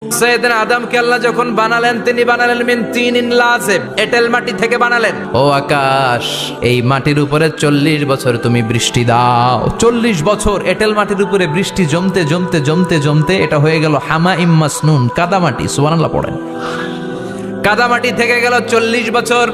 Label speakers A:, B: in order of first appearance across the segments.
A: সৈয়দনা আদমকে আল্লাহ যখন বানালেন তিনি বানালেন মিন তিনিন লাযিব, এঁটেল মাটি থেকে বানালেন। ও আকাশ, এই মাটির উপরে 40 বছর তুমি বৃষ্টি দাও। 40 বছর এঁটেল মাটির উপরে বৃষ্টি জমতে জমতে জমতে জমতে এটা হয়ে গেল হামাইম মাসনুন, কাদামাটি। সুবহানাল্লাহ পড়েন। কাদামাটি থেকে গেল 40 বছর।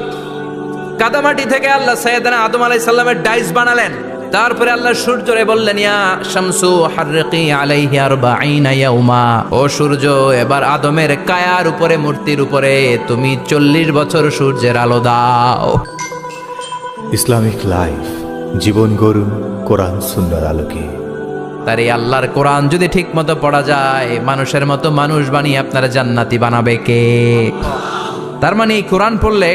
A: কাদামাটি থেকে আল্লাহ সৈয়দনা আদম আলাইহিস সালামের ডাইস বানালেন। তারপরে আল্লাহ সূর্যরে বললেন, ইয়া শামসু হাররিকি আলাইহি 40 ইয়াউমা। ও সূর্য, এবার আদমের কায়ার উপরে, মূর্তির উপরে তুমি 40 বছর সূর্যের আলো দাও।
B: ইসলামিক লাইফ, জীবন গড়ুন কোরআন সুন্নাহর আলোকে।
A: তার এই আল্লাহর কোরআন যদি ঠিক মতো পড়া যায়, মানুষের মতো মানুষ বানিয়ে আপনারা জান্নাতি বানাবে কে? তার মানে এই কোরআন পড়লে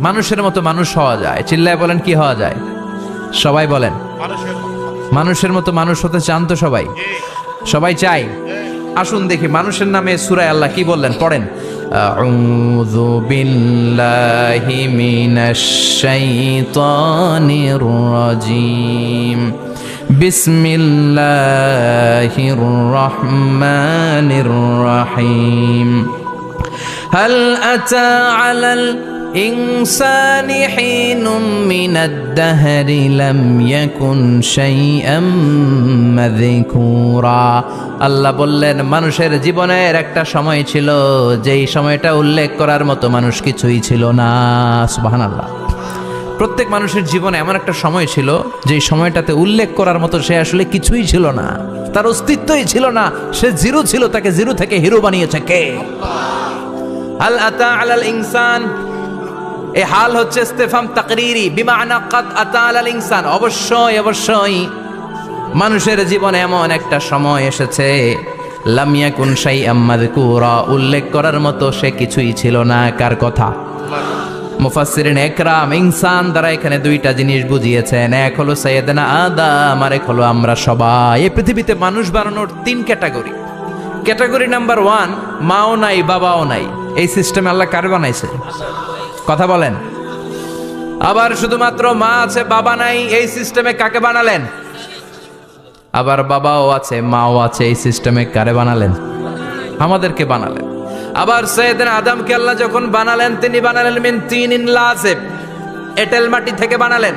A: মানুষের মতো মানুষ হওয়া যায়। চিল্লায় বলেন, কি হওয়া যায়? সবাই বলেন, মানুষের মতো মানুষ হতে চান তো সবাই? সবাই চাই। আসুন দেখি মানুষের নামে সূরায় আল্লাহ কি বললেন, পড়েন। আউযু বিল্লাহি মিনাশ শাইতানির রাজিম। বিসমিল্লাহির রহমানির রহিম। হাল আতা আলাল ইনসানি হিনুম মিনাদ দাহরি লাম ইয়াকুন শাইআম মাযকুরা। আল্লাহ বললেন, মানুষের জীবনের একটা সময় ছিল যেই সময়টা উল্লেখ করার মতো মানুষ কিছুই ছিল না। সুবহানাল্লাহ। প্রত্যেক মানুষের জীবনে এমন একটা সময় ছিল যেই সময়টাতে উল্লেখ করার মতো সে আসলে কিছুই ছিল না, তার অস্তিত্বই ছিল না, সে জিরো ছিল। তাকে জিরো থেকে হিরো বানিয়েছে কে? হাল আতা আলাল ইনসান, এই হাল হচ্ছে ইস্তেফাম তাকরিরি, বিমানা কাদ আতা আলাল ইনসান। অবশ্যই অবশ্যই মানুষের জীবনে এমন একটা সময় এসেছে, লাম ইয়াকুন শাইআম মাযকুরা, উল্লেখ করার মতো সে কিছুই ছিল না। কার কথা? মুফাসসিরিন একরাম ইনসান দ্বারা এখানে দুইটা জিনিস বুঝিয়েছেন। এক হলো সাইয়েদনা আদম, আর এক হলো আমরা সবাই। এই পৃথিবীতে মানুষ বানানোর 3 ক্যাটাগরি। ক্যাটাগরি নাম্বার 1, মাও নাই বাবাও নাই। এই সিস্টেমে আল্লাহ কার বানাইছে? কথা বলেন। আবার শুধুমাত্র মা আছে বাবা নাই, এই সিস্টেমে কাকে বানালেন? আবার বাবাও আছে মাও আছে, এই সিস্টেমে কারে বানালেন? আমাদেরকে বানালেন। আবার সৈয়দনা আদমকে আল্লাহ যখন বানালেন তিনি বানালেন মিন তিনিন লাযিব, এঁটেল মাটি থেকে বানালেন।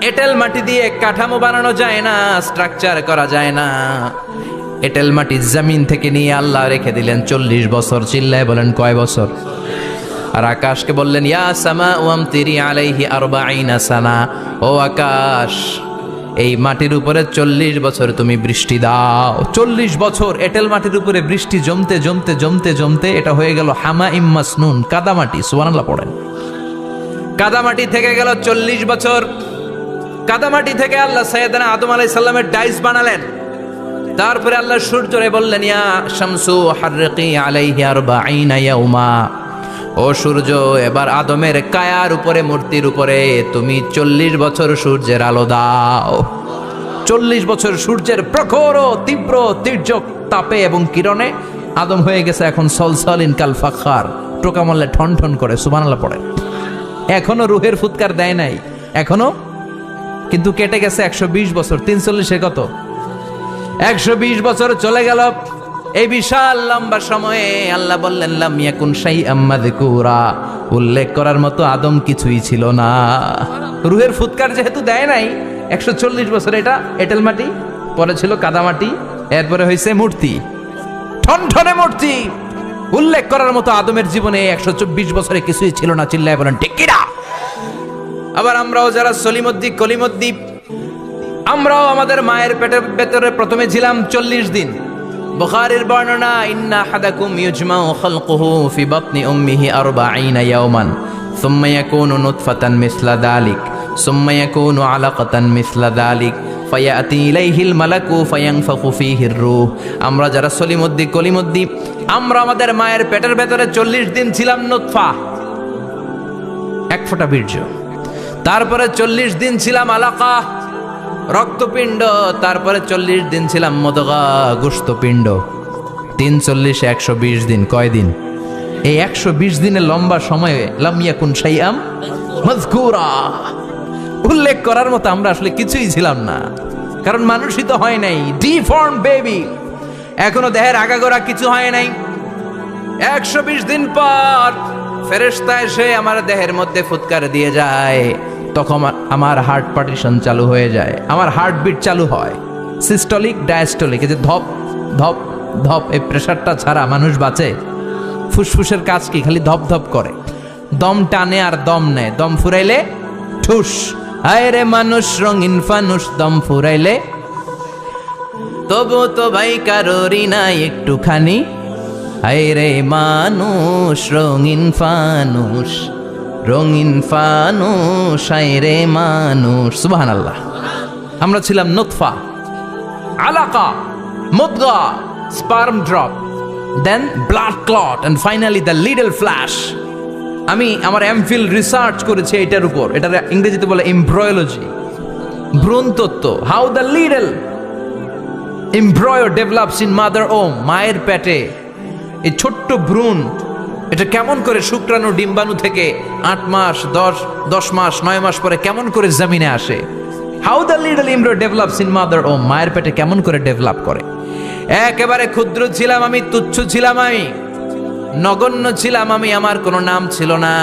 A: এঁটেল মাটি দিয়ে কাঠামো বানানো যায় না, স্ট্রাকচার করা যায় না। এঁটেল মাটি জমিন থেকে নিয়ে আল্লাহ রেখে দিলেন 40 বছর। চিল্লায় বলেন, কয় বছর? আর আকাশকে বললেন, ইয়া সামা ওয়ামতিরি আলাইহি 40 সানা। ও আকাশ, এই মাটির উপরে 40 বছর তুমি বৃষ্টি দাও। 40 বছর এঁটেল মাটির উপরে বৃষ্টি জমতে জমতে জমতে জমতে এটা হয়ে গেল হামাইম মাসনুন, কাদামাটি। সুবহানাল্লাহ পড়েন। কাদামাটি থেকে গেল 40 বছর। কাদামাটি থেকে আল্লাহ সাইয়েদনা আদম আলাইহিস সালামের ডাইস বানালেন। তারপরে আল্লাহ সূর্যরে বললেন, ইয়া শামসু হাররিকি আলাইহি 40 ইয়াউমা। ও সূর্য, এবার আদমের কায়ার উপরে, মূর্তির উপরে তুমি 40 বছর সূর্যের আলো দাও। 40 বছর সূর্যের প্রখর ও তীব্র তির্যক তাপে এবং কিরণে আদম হয়ে গেছে এখন সলসলিন কাল ফাখার, টোকা মল্লে ঠন ঠন করে। সুবহানাল্লাহ পড়ে। এখনো রুহের ফুৎকার দেয় নাই এখনো, কিন্তু কেটে গেছে 120 বছর। 340 কত? 120 বছর চলে গেল। এই বিশাল লম্বা সময়ে আল্লাহ বললেন, লাম ইয়াকুন শাইআম মাযকুরা, উল্লেখ করার মতো আদম কিছুই ছিল না। রুহের ফুৎকার যেহেতু দেয় নাই 140 বছর, এটা এঁটেল মাটি, পরে ছিল কাদামাটি, এরপরে হয়েছে মূর্তি, ঠনঠনে মূর্তি। উল্লেখ করার মতো আদমের জীবনে 124 বছরে কিছুই ছিল না। চিল্লায় বলেন, ঠিক কিনা? আবার আমরাও যারা সলিমুদ্দি কলিমুদ্দি, আমরাও আমাদের মায়ের পেটের ভেতরে প্রথমে ছিলাম 40 দিন। বুখারীর বর্ণনা, ইন্না আহাদাকুম ইউজমাউ খালকুহু ফি বাতনি উম্মিহি 40 ইয়াওমান সুম্মা ইয়াকুনু নুতফাতান মিসলা যালিক সুম্মা ইয়াকুনু আলাকাতান মিসলা যালিক ফায়াতি ইলাইহিল মালাকু ফায়ানফাখু ফীহির রূহ। আমরা যারা সলিমুদ্দি কলিমুদ্দি, আমরা আমাদের মায়ের পেটের ভেতরে 40 দিন ছিলাম নুতফা, এক ফোঁটা বীর্য। তারপরে 40 দিন ছিলাম আলাকা, রক্তপিণ্ড। তারপরে 40 দিন ছিলাম মুদগা, গোশতপিণ্ড। 340 120 দিন। কয় দিন? এই 120 দিনের লম্বা সময়ে লাম ইয়াকুন শাইআম মাযকুরা, উল্লেখ করার মতো আমরা আসলে কিছুই ছিলাম না, কারণ মানুষই তো হয় নাই, ডিফর্ম বেবি। এখনো দেহের আগাগোড়া কিছু হয় নাই। 120 দিন পর ফেরেশতা এসে আমার দেহের মধ্যে ফুৎকার দিয়ে যায়, তখন আমার হার্ট পার্টিশন চালু হয়ে যায়, আমার হার্টবিট চালু হয়, সিস্টোলিক ডায়াস্টোলিক, এই যে ধপ ধপ ধপ, এই প্রেশারটা ছাড়া মানুষ বাঁচে? ফুসফুসের কাজ কি? খালি ধপ ধপ করে, দম টানে আর দম নেয়, দম ফুরাইলে ঠুস। হায় রে মানুষ রঙিন ফানুষ, দম ফুরাইলে। তবু তো ভাই কারোরই নাই একটুখানি, হায় রে মানুষ রঙিন ফানুষ, রঙিন ফানুষ, হায় রে মানুষ। সুবহানাল্লাহ। আমরা ছিলাম নুতফা, আলাকা, মুদগা, sperm drop, then blood clot, and finally the little flesh. আমি আমার এমফিল রিসার্চ করেছি এটার উপর, এটার ইংরেজিতে বলে এমব্রয়োলজি, ভ্রূণ তত্ত্ব। How the little এমব্রয়ো develops in mother ওম, মায়ের পেটে এই ছোট্ট ভ্রূণ, এটা কেমন করে শুক্রাণু ডিম্বাণু থেকে 8 মাস 10 মাস 9 মাস পরে কেমন করে জমিনে আসে। How the little এমব্রয়ো develops in mother ওম, মায়ের পেটে কেমন করে ডেভেলপ করে। একেবারে ক্ষুদ্র ছিলাম আমি, তুচ্ছ ছিলাম আমি, নগণ্য ছিলাম আমি। আমার কোনো নাম ছিল না,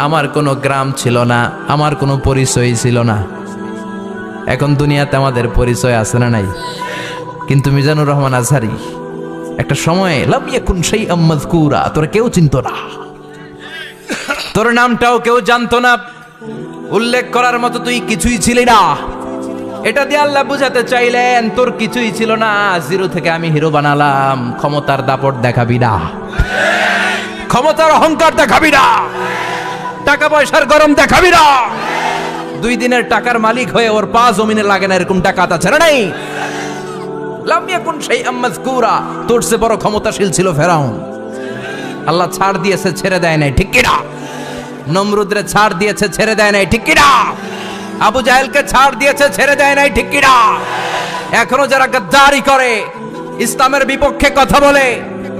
A: আমার কোনো গ্রাম ছিল না, আমার কোনো পরিচয় ছিল না। এখন দুনিয়াতে আমাদের পরিচয় আছে না নাই? কিন্তু মিজানুর রহমান আজহারি একটা সময়ে লাম ইয়াকুন শাইআম মাযকুরা, তোরা কেউ চিনতো না, তোর নামটাও কেউ জানতো না, উল্লেখ করার মতো তুই কিছুই ছিলি না। এটা দিয়ে আল্লাহ বুঝাতে চাইলেন তোর কিছুই ছিল না, জিরো থেকে আমি হিরো বানালাম। ক্ষমতার দাপট দেখাবি না, ক্ষমতার অহংকার দেখাবি না, টাকা পয়সার গরম দেখাবি না। 2 দিনের টাকার মালিক হয়ে ওর পা জমিনে লাগে না, এরকম টাকা তা ছেড়ে নাই। লাম ইয়াকুন শাইআম মাযকুরা, তোর চেয়ে বড় ক্ষমতাশীল ছিল ফেরাউন। আল্লাহ ছাড় দিয়েছে, ছেড়ে দেয় নাই, ঠিক কি না? নমরুদরে ছাড় দিয়েছে, ছেড়ে দেয় নাই, ঠিক কি না? আবু জাহেলকে ছাড় দিয়েছে, ছেড়ে দেয় নাই, ঠিক কি না? এখনো যারা গাদ্দারি করে, ইসলামের বিপক্ষে কথা বলে,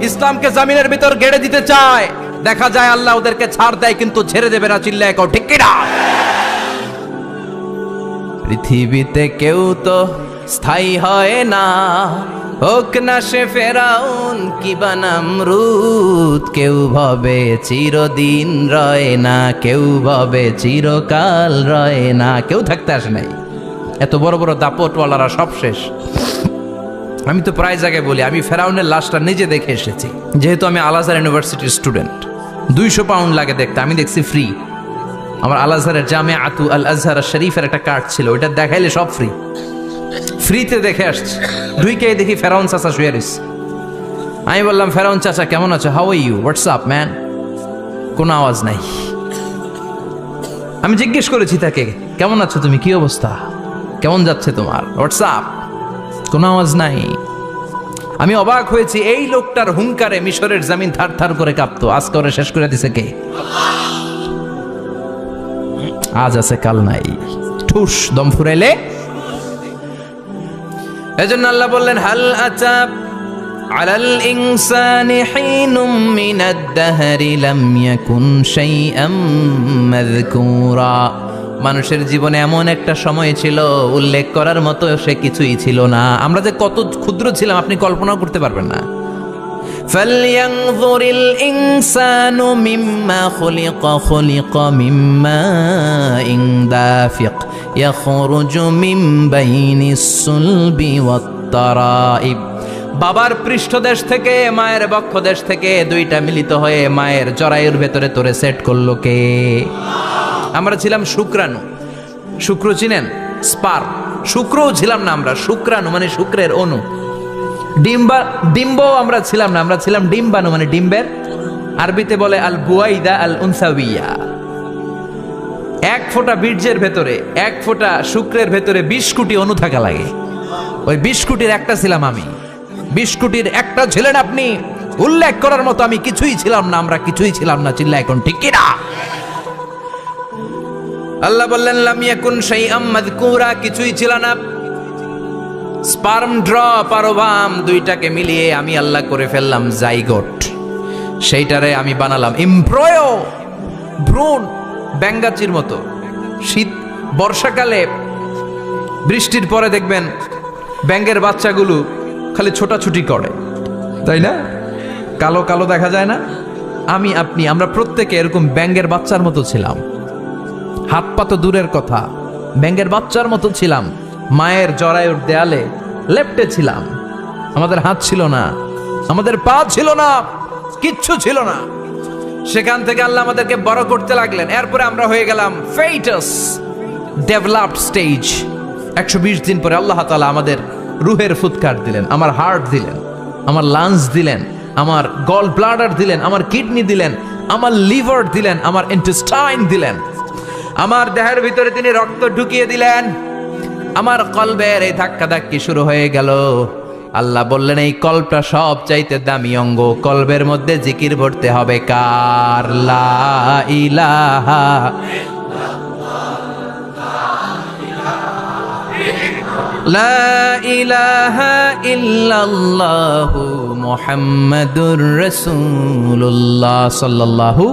A: ইসলামকে জমিনের ভিতর গেড়ে দিতে চায়, দেখা যায় আল্লাহ ওদেরকে ছাড় দেয়, কিন্তু ছেড়ে দেবে না। চিল্লায় কও ঠিক কি না? পৃথিবীতে কেউ তো স্থায়ী হয় না, হোক না সে ফেরাউন কিবা নমরুদ। কেউ ভাবে চিরদিন রয় না, কেউ ভাবে চিরকাল রয় না। কেউ থাকতে আসে নাই, এত বড় বড় দাপটওয়ালারা সব শেষ। আমি তো প্রায় জায়গায় বলি, আমি ফেরাউনের লাশটা নিজে দেখে এসেছি, যেহেতু আমি আল আজহার ইউনিভার্সিটির স্টুডেন্ট। 200 পাউন্ড লাগে দেখতে, আমি দেখছি ফ্রি। আমার আল আজহারের জামিআতু আল আজহার শরীফের একটা কার্ড ছিল, ওইটা দেখাইলে সব ফ্রি, ফ্রিতে দেখে আসছি। ঢুকে দেখি ফেরাউন চাচা শুয়ে রয়েছে। আমি বললাম, ফেরাউন চাচা কেমন আছো? How are you? What's up man? কোনো আওয়াজ নাই। আমি জিজ্ঞেস করেছি তাকে, কেমন আছো তুমি, কি অবস্থা, কেমন যাচ্ছে তোমার, হোয়াটস আপ? কোনো আওয়াজ নাই। আমি অবাক হয়েছি, এই লোকটার হুঙ্কারে মিশরের জমিন থার থার করে কাঁপতো, আজ করে শেষ করে দিছে কে? আজ আছে কাল নাই, ঠুস, দম ফুরাইলে। এজন্য আল্লাহ বললেন, হাল আতা আলাল ইনসানি হিনুম মিনাদ দাহরি লাম ইয়াকুন শাইআম মাযকুরা। মানুষের জীবনে এমন একটা সময় ছিল, উল্লেখ করার মতো সে কিছুই ছিল না। আমরা যে কত ক্ষুদ্র ছিলাম আপনি কল্পনাও করতে পারবেন না। ফালইয়ানযুরিল ইনসানু মিম্মা খুলিকা, খুলিকা মিম্মা ইন দাফিক ইয়াখরুজু মিন বাইনিস সুলবি ওয়াত তারাইব। বাবার পৃষ্ঠদেশ থেকে, মায়ের বক্ষদেশ থেকে দুইটা মিলিত হয়ে মায়ের জরায়ুর ভেতরে তোরে সেট করলো কে? আমরা ছিলাম শুক্রাণু। শুক্র চিনেন? স্পার্ম। শুক্রও ছিলাম না আমরা, শুক্রাণু মানে শুক্রের অণু। ডিম্ব আমরা ছিলাম না, আমরা ছিলাম ডিম্বাণু মানে ডিম্বের। আরবিতে বলে আল বুয়াইদা আল উনসাউইয়া। 1 ফোঁটা বীর্যের ভেতরে, 1 ফোঁটা শুক্রের ভেতরে 20 কোটি অণু থাকা লাগে। ওই 20 কোটির একটা ছিলাম আমি। 20 কোটির একটা ছিলেন আপনি। উল্লেখ করার মতো আমি কিছুই ছিলাম না, আমরা কিছুই ছিলাম না। চিল্লা এখন ঠিক কি না? আল্লাহ বললেন, লাম ইয়াকুন শাইআম মাযকুরা, কিছুই ছিল না। স্পার্ম ড্রপ আর ওভাম দুইটাকে মিলিয়ে আমি আল্লাহ করে ফেললাম জাইগোট। সেইটারে আমি বানালাম এমব্রয়ো, ভ্রূণ, ব্যাঙ্গাচির মতো। শীত বর্ষাকালে বৃষ্টির পরে দেখবেন ব্যাঙের বাচ্চাগুলো খালি ছোটাছুটি করে, তাই না? কালো কালো দেখা যায় না? আমি আপনি আমরা প্রত্যেকে এরকম ব্যাঙের বাচ্চার মতো ছিলাম। হাত পা তো দূরের কথা, ব্যাঙের বাচ্চার মতো ছিলাম। মায়ের জরায়ুর দেয়ালে লেপ্টে ছিলাম। আমাদের হাত ছিল না, আমাদের পা ছিল না, কিচ্ছু ছিল না। সেখান থেকে আল্লাহ আমাদেরকে বড় করতে লাগলেন। এরপরে আমরা হয়ে গেলাম ফেটাস, ডেভেলপড স্টেজ। 120 দিন পরে আল্লাহ তাআলা আমাদের রুহের ফুৎকার দিলেন, আমার হার্ট দিলেন, আমার লাংস দিলেন, আমার গল ব্লাডার দিলেন, আমার কিডনি দিলেন, আমার লিভার দিলেন, আমার ইন্টেস্টাইন দিলেন, আমার দেহের ভিতরে তিনি রক্ত ঢুকিয়ে দিলেন। আমার কলবের এই ধাক্কাধাক্কি শুরু হয়ে গেল। আল্লাহ বললেন, এই কলবটা সব চাইতে দামি অঙ্গ, কলবের মধ্যে জিকির ভরতে হবে কার? লা ইলাহা লা ইলাহা ইল্লাল্লাহু মুহাম্মাদুর রাসূলুল্লাহ সাল্লাল্লাহু।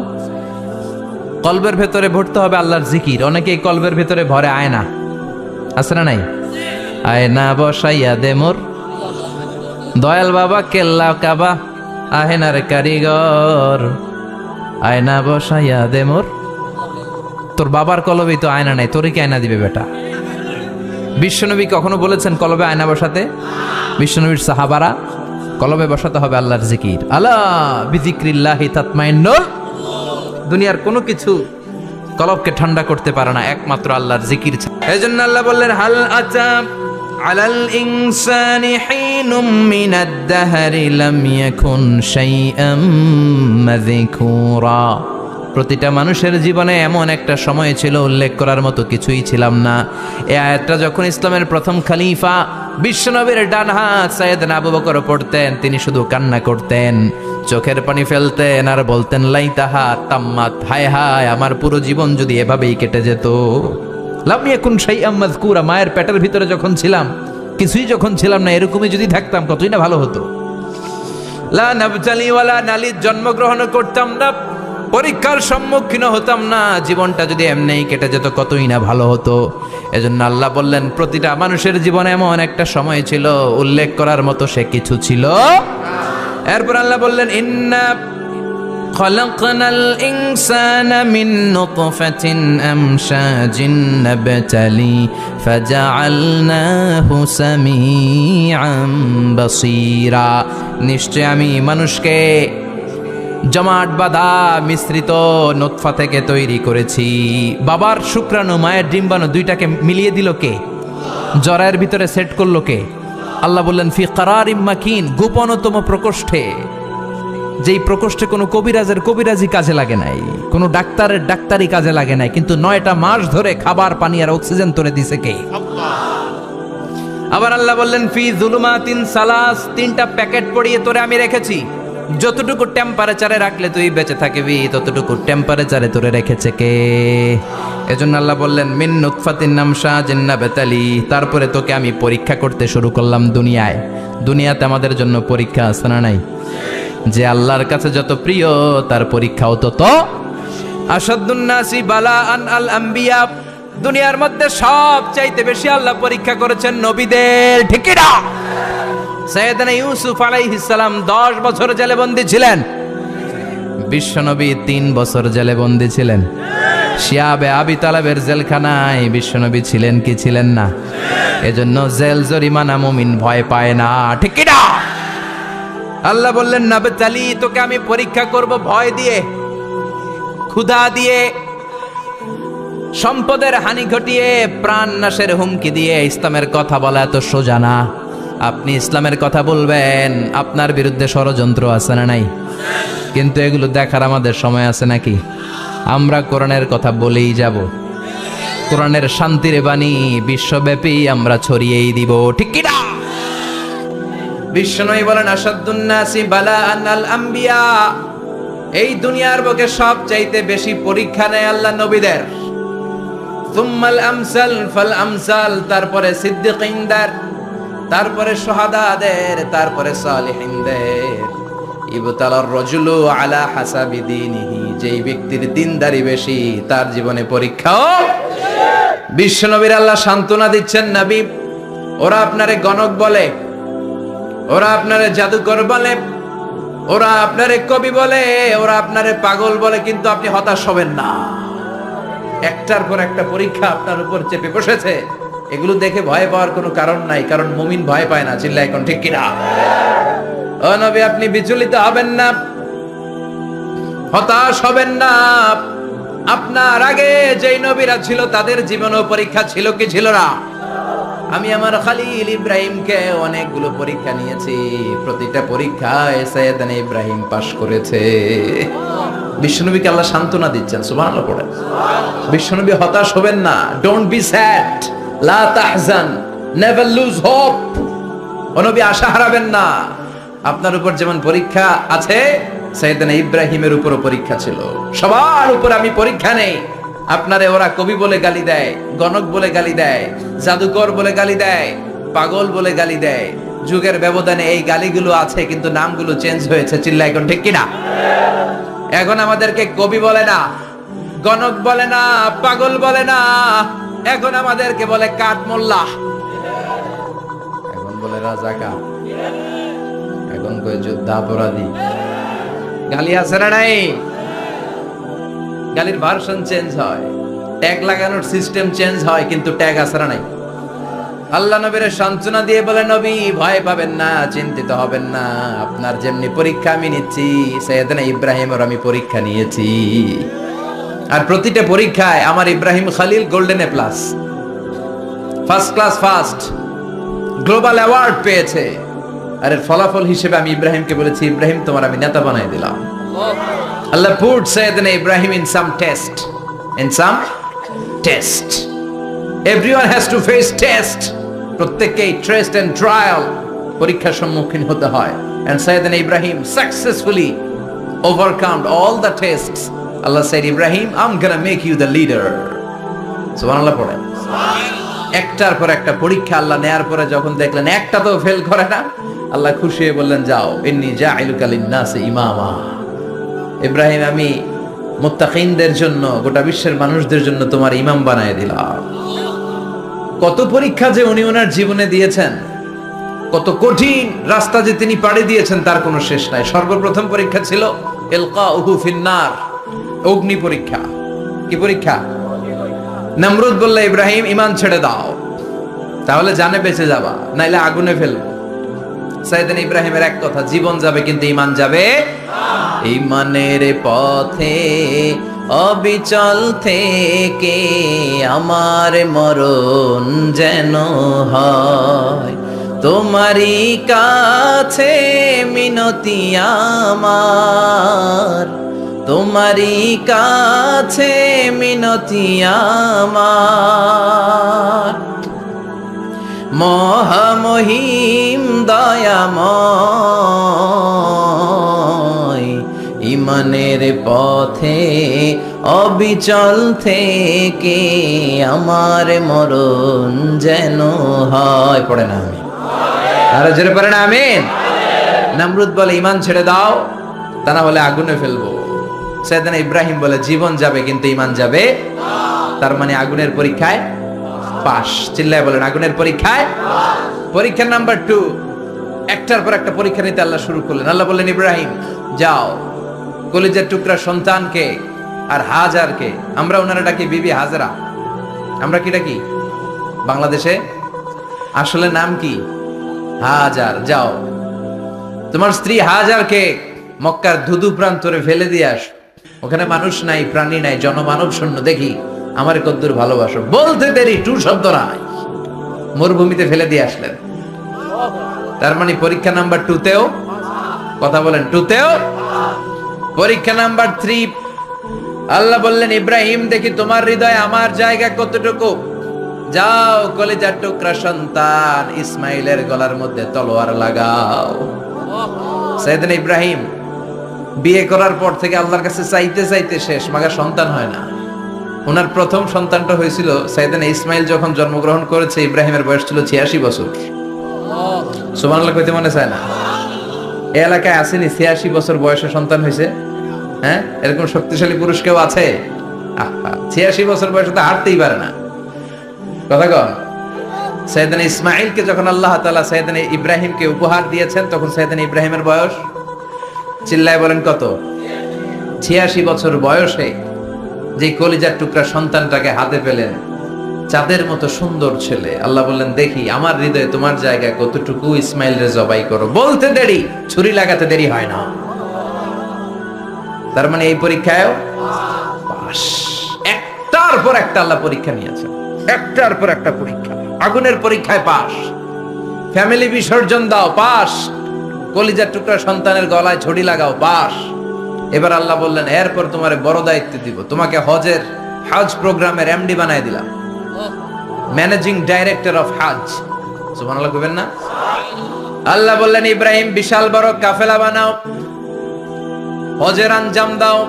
A: কলবের ভেতরে ভরতে হবে আল্লাহর জিকির। অনেকেই কলবের ভেতরে ভরে আয়না, আছে না নাই? আয়না বসাইয়া দে মোর দয়াল বাবা, কেল্লা কাবা আহেনার কারিগর, আয়না বসাইয়া দে মোর। তোর বাবার কলবেই তো আয়না নাই, তোরে কি আয়না দিবে বেটা? বিশ্বনবী কখনো বলেছেন কলবে আয়না বসাতে? বিশ্বনবীর সাহাবারা কলবে বসাতে হবে আল্লাহর জিকির। আলা বিযিক্রিল্লাহি তাতমাইন্নুল। দুনিয়ার কোনো কিছু কলবকে ঠান্ডা করতে পারে না, একমাত্র আল্লাহর জিকির। এজন্য আল্লাহ বললেন, হাল আতা আলাল ইনসানি হিনুম মিনাদ দাহরি লাম ইয়াকুন শাইআম মাযকুরা। প্রতিটা মানুষের জীবনে এমন একটা সময় ছিল উল্লেখ করার মতো কিছুই ছিলাম না। এই আয়াতটা যখন ইসলামের প্রথম খলিফা বিশ্বনবীর ডান হাত সাইয়েদনা আবু বকর পড়তেন, তিনি শুধু কান্না করতেন, চোখের পানি ফেলতেন আর বলতেন, লাইতাহা তাম্মাত, হায় হায় আমার পুরো জীবন যদি এভাবেই কেটে যেত। লাম ইয়াকুন শাইআম মাযকুরা, মায়ের পেটের ভিতরে যখন ছিলাম, কিছুই যখন ছিলাম না, এরকমই যদি থাকতাম কতই না ভালো হতো। লা নাবতালি ওয়ালা নালিদ, জন্মগ্রহণ করতাম না, পরীক্ষার সম্মুখীন হতাম না, জীবনটা যদি এমনিই কেটে যেত কতই না ভালো হতো। এজন্য আল্লাহ বললেন, প্রতিটা মানুষের জীবনে এমন একটা সময় ছিল উল্লেখ করার মতো সে কিছু ছিল। এরপর আল্লাহ বললেন, ইন্না খলাকনাল ইনসানা মিন নুতফাতিন আমশাজিন নাবতালি ফাজআলনাহু সামিআন বাসীরা। নিশ্চয় আমি মানুষকে জমাট বাঁধা মিশ্রিত নুতফা থেকে তৈরি করেছি। বাবার শুক্রাণু মায়ের ডিম্বাণু দুইটাকে মিলিয়ে দিল কে? জরায়ের ভিতরে সেট করলো কে? আল্লাহ বললেন, ফি কারারিম মাকিন, গোপনতম প্রকোষ্ঠে। যেই প্রকোষ্ঠে কোনো কবিরাজের কবিরাজি কাজে লাগে নাই, কোনো ডাক্তারের ডাক্তারি কাজে লাগে নাই, কিন্তু 9টা মাস ধরে খাবার পানি আর অক্সিজেন তোরে দিছে কে? আবার আল্লাহ বললেন, ফি যুলুমাতিন সালাস, 3টা প্যাকেট পড়িয়ে তোরে আমি রেখেছি। যতটুকু টেম্পারেচারে রাখলে তুই বেঁচে থাকবি, ততটুকু টেম্পারেচারে তোরে রেখেছে কে? এজন্য আল্লাহ বললেন, মিন নুতফাতিন আমশাজিন নাবতালি, তারপরে তোকে আমি পরীক্ষা করতে শুরু করলাম দুনিয়ায়। দুনিয়াতে আমাদের জন্য পরীক্ষা আছে না নাই? যে আল্লাহর কাছে যত প্রিয় তার পরীক্ষাও তত। আসাদুন নাসি বালাআন আল আম্বিয়া, দুনিয়ার মধ্যে সব চাইতে বেশি আল্লাহ পরীক্ষা করেছেন নবীদের। ঠিক কি না? সাইয়েদনা ইউসুফ আলাইহিস সালাম 10 বছর জেলে বন্দী ছিলেন। বিশ্বনবী 3 বছর জেলে বন্দী ছিলেন। শিয়াবে আবি তালেবের জেলখানায় বিশ্বনবী ছিলেন কি ছিলেন না? এজন্য জেল জরিমানা মুমিন ভয় পায় না। ঠিক কি না? আল্লাহ বললেন, নাবতালি, তোকে আমি পরীক্ষা করব ভয় দিয়ে, ক্ষুধা দিয়ে, সম্পদের হানি ঘটিয়ে, প্রাণ নাশের হুমকি দিয়ে। ইসলামের কথা বলা এত সোজা না। আপনি ইসলামের কথা বলবেন, আপনার বিরুদ্ধে ষড়যন্ত্র আছে না নাই? কিন্তু এগুলো দেখার আমাদের সময় আছে নাকি? আমরা কোরআনের কথা বলেই যাব। কোরআনের শান্তির বাণী বিশ্বব্যাপী আমরা ছড়িয়েই দিব। ঠিক কি না? বিশ্বনবী বলেন, আসাদুন নাসি বালাআন আল আম্বিয়া, এই দুনিয়ার বুকে সব চাইতে বেশি পরীক্ষা নেয় আল্লাহ নবীদের। সুম্মাল আমসাল ফাল আমসাল, তারপরে সিদ্দিকিনদের, তারপরে শুহাদাদের, তারপরে সালিহিনদের। ইবতালার রাজুলু আলা হাসাবি দীনিহি, যেই ব্যক্তির দিনদারি বেশি তার জীবনে পরীক্ষাও। বিশ্বনবীর আল্লাহ সান্ত্বনা দিচ্ছেন, নবী ওরা আপনারে গণক বলে, ওরা আপনারে জাদুকর বলে, ওরা আপনারে কবি বলে, ওরা আপনারে পাগল বলে, কিন্তু আপনি হতাশ হবেন না। একটার পর একটা পরীক্ষা আপনার উপর চেপে বসেছে, এগুলো দেখে ভয় পাওয়ার কোনো কারণ নাই, কারণ মুমিন ভয় পায় না। চিল্লা এখন ঠিক কিনা? ও নবী, আপনি বিচলিত হবেন না, হতাশ হবেন না। আপনার আগে যেই নবীরা ছিল তাদের জীবনেও পরীক্ষা ছিল কি ছিল না? আমি আমার খালিল ইব্রাহিমকে অনেকগুলো পরীক্ষা নিয়েছি, প্রতিটা পরীক্ষায় সাইয়েদনা ইব্রাহিম পাশ করেছে। বিশ্বনবীকে আল্লাহ সান্ত্বনা দিচ্ছেন, সুবহানাল্লাহ পড়েন। বিশ্বনবী হতাশ হবেন না, ডোন্ট বি স্যাড, লা তাহজান, নেভার লুজ হোপ। ও নবী, আশা হারাবেন না। আপনার উপর যেমন পরীক্ষা আছে, সাইয়েদনা ইব্রাহিমের উপরও পরীক্ষা ছিল। সবার উপর আমি পরীক্ষা নেই। আপনারে ওরা কবি বলে গালি দেয়, গণক বলে গালি দেয়, জাদুকর বলে গালি দেয়, পাগল বলে গালি দেয়। যুগের ব্যবধানে এই গালিগুলো আছে, কিন্তু নামগুলো চেঞ্জ হয়েছে। চিল্লা এখন ঠিক কিনা? এখন আমাদেরকে কবি বলে না, গণক বলে না, পাগল বলে না, এখন আমাদেরকে বলে কাঠ মোল্লা, এখন বলে রাজাকা, এখন কই যুদ্ধাপরাধী। গালি আছে না নাই? গালির ভার্সন চেঞ্জ হয়, ট্যাগ লাগানোর সিস্টেম চেঞ্জ হয়, কিন্তু ট্যাগ আছে না নাই? আল্লাহ নবীর সান্ত্বনা দিয়ে বলে, নবী ভয় পাবেন না, চিন্তিত হবেন না। আপনার যেমনি পরীক্ষা আমি নিচ্ছি, সাইয়েদনা ইব্রাহিমের আমি পরীক্ষা নিয়েছি। আর প্রতিটা পরীক্ষায় আমার Ibrahim Khalil golden A plus, first class first, global award পেয়েছে। আর এর ফলাফল হিসেবে আমি ইব্রাহিমকে বলেছি, ইব্রাহিম তোমার আমি নেতা বানাই দিলাম। Allah put Sayyidina Ibrahim in some test. In some test. Everyone has to face test. প্রত্যেককেই test and trial, পরীক্ষার সম্মুখীন হতে হয়। And Sayyidina Ibrahim successfully overcome all the tests. Allah said, Ibrahim, I'm gonna make you the leader. সুবহানাল্লাহ পড়েন। একটার পর একটা পরীক্ষা আল্লাহ নেয়ার পরে যখন দেখলেন একটা তো ফেল করে না, আল্লাহ খুশি হয়ে বললেন, যাও, ইন্নী জাইলুকা লিন-নাসি ইমামা। ইব্রাহিম, আমি মুত্তাকিনদের জন্য, গোটা বিশ্বের মানুষদের জন্য তোমার ইমাম বানায় দিলাম। কত পরীক্ষা যে উনি ওনার জীবনে দিয়েছেন, কত কঠিন রাস্তা যে তিনি পাড়ি দিয়েছেন, তার কোনো শেষ নাই। সর্বপ্রথম পরীক্ষা ছিল ইলকাউহু ফিন্নার, অগ্নি পরীক্ষা। কি পরীক্ষা? নমরুদ বলল, ইব্রাহিম ঈমান ছেড়ে দাও, তাহলে জানে বেঁচে যাবা, নাইলে আগুনে ফেলবো। সাইয়েদনা ইব্রাহিমের এক কথা, জীবন যাবে কিন্তু ঈমান যাবে। ঈমানের পথে অবিচল থেকে আমার মরণ যেন হয়, তোমারই কাছে মিনতি আমার, তোমারই কাছে মিনতি আমার। মহামহিম দয়াময়, ঈমানের পথে অবিচল থেকে আমার মরণ যেন হয়। পড়ে না আমি আরো জোরে পড়ে না আমিন। নমরুদ বলে, ঈমান ছেড়ে দাও, তা না হলে আগুনে ফেলবো। সাইয়েদনা ইব্রাহিম বলে, জীবন যাবে কিন্তু ঈমান যাবে। তার মানে আগুনের পরীক্ষায় পাস। চিল্লায় বলেন, আগুনের পরীক্ষায়। পরীক্ষা নাম্বার 2, একটার পর একটা পরীক্ষা নিতে আল্লাহ শুরু করলেন। আল্লাহ বললেন, ইব্রাহিম যাও, কলিজার টুকরা সন্তানকে আর হাজারকে, আমরা ওনারা ডাকি বিবি হাজরা, আমরা কি ডাকি বাংলাদেশে? আসলে নাম কি? হাজার। যাও, তোমার স্ত্রী হাজারকে মক্কার ধুধু প্রান্তরে ফেলে দিয়ে আস, ওখানে মানুষ নাই, প্রাণী নাই, জনমানব শূন্য, দেখি আমার কদ্দুর ভালোবাসো। বলতে দেরি, টু শব্দ নাই, মরুভূমিতে ফেলে দিয়ে আসলেন। তার মানে পরীক্ষা নাম্বার 2তেও, কথা বলেন, 2তেও। পরীক্ষা নাম্বার 3, আল্লাহ বললেন, ইব্রাহিম দেখি তোমার হৃদয়ে আমার জায়গা কতটুকু, যাও কলিজার টুকরা সন্তান ইসমাইলের গলার মধ্যে তলোয়ার লাগাও। সাইয়েদনা ইব্রাহিম বিয়ে করার পর থেকে আল্লাহর কাছে চাইতে চাইতে শেষ, মাগা সন্তান হয় না। ওনার প্রথম সন্তানটা হয়েছিল সাইয়েদনা ইসমাইল যখন জন্মগ্রহণ করেছে, ইব্রাহিমের বয়স ছিল 86 বছর। সুবহানাল্লাহ কইতে মনে চায় না? এই এলাকায় আসেনি 86 বছর বয়সে সন্তান হয়েছে? হ্যাঁ, এরকম শক্তিশালী পুরুষ কেউ আছে? 86 বছর বয়সে তো হাঁটতেই পারে না, কথা কন। সাইয়েদনা ইসমাঈলকে যখন আল্লাহ তাআলা সাইয়েদনা ইব্রাহিমকে উপহার দিয়েছেন, তখন সাইয়েদনা ইব্রাহিমের বয়স, চিল্লায় বলেন কত? 86 বছর বয়সে যে কলিজার টুকরা সন্তানটাকে হাতে পেলেন, চাঁদের মতো সুন্দর ছেলে। আল্লাহ বললেন, দেখি আমার হৃদয়ে তোমার জায়গা কতটুকু, ইসমাইল রে জবাই করো। বলতে দেরি, ছুরি লাগাতে দেরি হয় না। তার মানে এই পরীক্ষায় পাস। একটার পর একটা আল্লাহ পরীক্ষা নিয়েছেন, একটার পর একটা পরীক্ষা। আগুনের পরীক্ষায় পাস, ফ্যামিলি বিসর্জন দাও, পাস। কলিজার টুকরা সন্তানের গলায় ছড়ি লাগাও, পাস। এবার আল্লাহ বললেন, এরপর তোমারে বড় দায়িত্ব দিব, তোমাকে হজ প্রোগ্রামের এমডি বানায় দিলাম, ম্যানেজিং ডাইরেক্টর অফ হজ। সুবহানাল্লাহ কইবেন না? আল্লাহ বললেন, ইব্রাহিম বিশাল বড় কাফেলা বানাও, হজের আঞ্জাম দাও।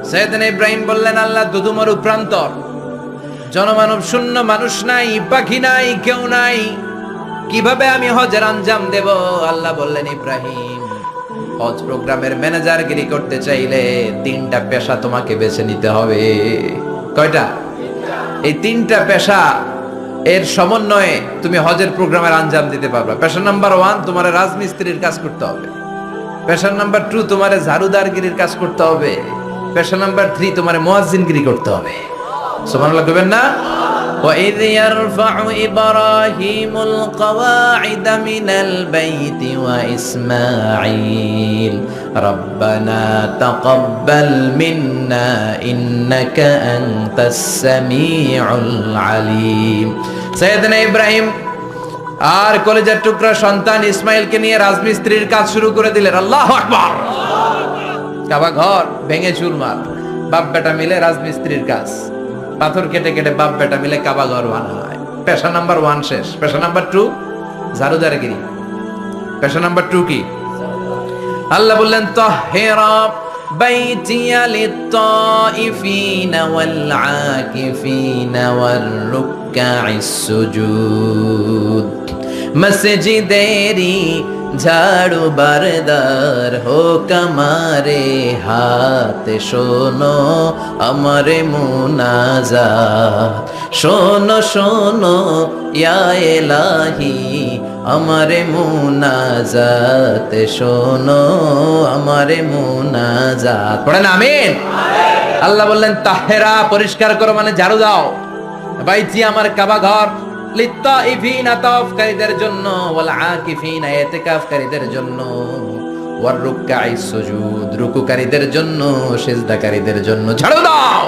A: সাইয়েদনা ইব্রাহিম বললেন, আল্লাহ দুদুমরু প্রান্তর, জনমানব শূন্য, মানুষ নাই, পাখি নাই, কেউ নাই, কিভাবে আমি হজের আঞ্জাম দেব? আল্লাহ বললেন, ইব্রাহিম হজ প্রোগ্রামের ম্যানেজারগিরি করতে চাইলে 3টা পেশা তোমাকে বেছে নিতে হবে। কয়টা? এই 3টা পেশা এর সমন্বয়ে তুমি হজের প্রোগ্রামের আঞ্জাম দিতে পারবে। পেশা নাম্বার 1, তোমার রাজমিস্ত্রির কাজ করতে হবে। পেশা নাম্বার 2, তোমার ঝাড়ুদারগিরির কাজ করতে হবে। পেশা নাম্বার 3, তোমার মুয়াজ্জিনগিরি করতে হবে। সুবহানাল্লাহ কইবেন না? وَإِذْ يَرْفَعُ إِبْرَاهِيمُ الْقَوَاعِدَ مِنَ الْبَيْتِ وَإِسْمَاعِيلُ رَبَّنَا تَقَبَّلْ مِنَّا إِنَّكَ أَنْتَ السَّمِيعُ الْعَلِيمُ। সাইয়েদনা ইব্রাহিম আর কলেজের টুকরা সন্তান ইসমাইলকে নিয়ে রাজমিস্ত্রির কাজ শুরু করে দিলেন। আল্লাহু আকবার। কাবা ঘর ভেঙে চুরমার, বাপ বেটা মিলে রাজমিস্ত্রির কাজ, পাথর কেটে কেটে বাপ বেটা মিলে কাবা ঘর বানায়। পেশা নাম্বার 1 শেষ। পেশা নাম্বার 2 ঝাড়ুদারগিরি। পেশা নাম্বার 2 কি? আল্লাহ বললেন, তাহহিরা বাইতিয়া লিত-তাইফিনা ওয়াল-আকিফিনা ওয়ার-রুক্কা'ইস সুজুদ। মসজিদেরি ঝাড়ু বারদার হোক আমারে হাত, শোনো আমারে মুনাজাত, শোনো শোনো ইয়া ইলাহি আমারে মুনাজাত, শোনো আমারে মুনাজাত। পড়েন আমিন। আল্লাহ বললেন, তাহেরা পরিষ্কার করো, মানে ঝাড়ু দাও। বাইতি আমার কাবা ঘর, লিত-তাইফিনা তাওয়াফকারীদের জন্য, ওয়াল আকিফিনা ইতিকাফকারীদের জন্য, ওয়ার রুক্কা'ইস সুজুদ রুকুকারীদের জন্য, সিজদাকারীদের জন্য। ঝাড়ু দাও।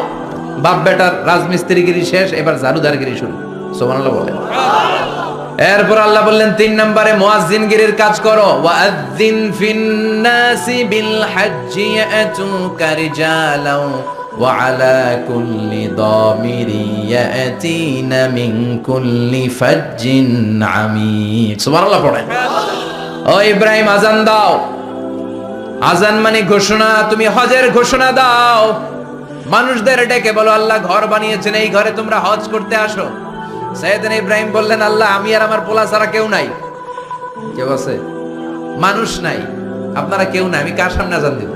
A: বাপ বেটার রাজমিস্ত্রিগিরি শেষ, এবার ঝাড়ুদারগিরি শুরু। সুবহানাল্লাহ বলেন। এরপর আল্লাহ বললেন, 3 নম্বরে মুয়াজ্জিনগিরির কাজ করো। ওয়াআযযিন ফিন-নাসি বিল-হাজ্জি ইয়াতুকা রিজালাও وعلى كل ضامر يأتين من كل فج عميق। সুবহানাল্লাহ পড়েন। ও ইব্রাহিম, আজান দাও। আজান মানে ঘোষণা, তুমি হজের ঘোষণা দাও। মানুষদের ডেকে বলো, আল্লাহ ঘর বানিয়েছেন, এই ঘরে তোমরা হজ করতে আসো। সাইয়েদনা ইব্রাহিম বললেন, আল্লাহ আমি আর আমার পোলা ছাড়া কেউ নাই। কেউ আছে? মানুষ নাই, আপনারা কেউ নাই, আমি কার সামনে আজান দেব?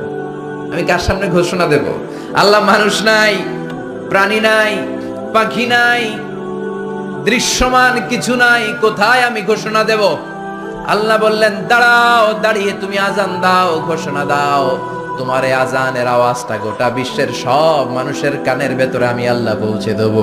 A: আমি কার সামনে ঘোষণা দেব? আল্লাহ মানুষ নাই, প্রাণী নাই, পাখি নাই, দৃশ্যমান কিছু নাই, কোথায় আমি ঘোষণা দেব? আল্লাহ বললেন, দাঁড়াও, দাঁড়িয়ে তুমি আজান দাও, ঘোষণা দাও। তোমার এই আজানের আওয়াজটা গোটা বিশ্বের সব মানুষের কানের ভেতরে আমি আল্লাহ পৌঁছে দেব।